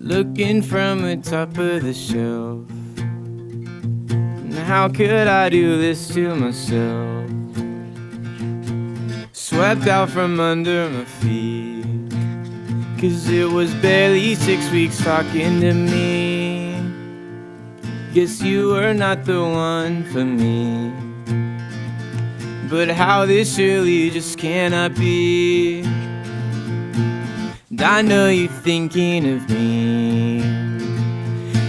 looking from the top of the shelf. And how could I do this to myself? Swept out from under my feet, 'cause it was barely 6 weeks talking to me. Guess you were not the one for me, but how this surely just cannot be. And I know you're thinking of me,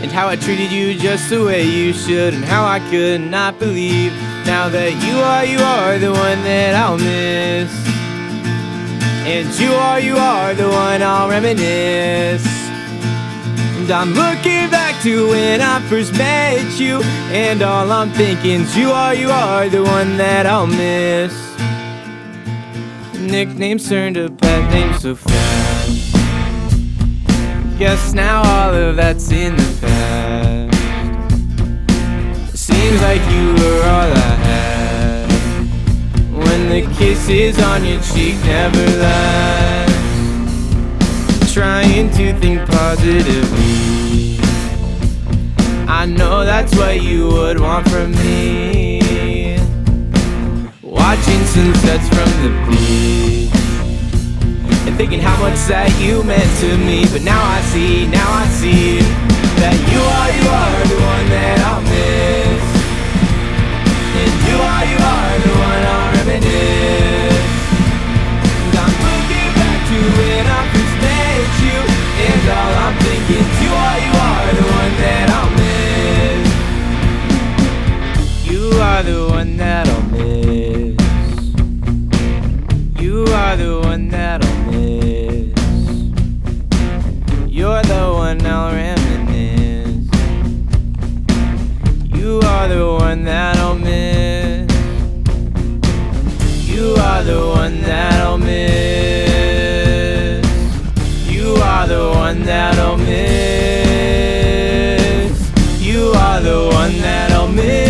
and how I treated you just the way you should, and how I could not believe now that you are the one that I'll miss. And you are the one I'll reminisce. And I'm looking back to when I first met you, and all I'm thinking is you are the one that I'll miss. Nicknames turned to bad names so fast. Guess now all of that's in the past. Seems like you were all I had, when the kisses on your cheek never last. Trying to think positively, I know that's what you would want from me. Watching sunsets from the beach, and thinking how much that you meant to me. But now I see that you are the one that I'll miss. And you are the one I'll reminisce. And I'm looking back to when I first met you, and all I'm thinking is you are the one that I'll miss. You are the one that I'll miss. You are the one that I'll miss. You're the one I'll reminisce. You are the one that I'll miss. You are the one that I'll miss. You are the one that I'll miss. You are the one that I'll miss.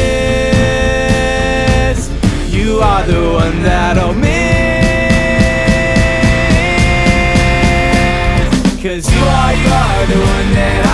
You are the one that I'll miss. 'Cause you are the one that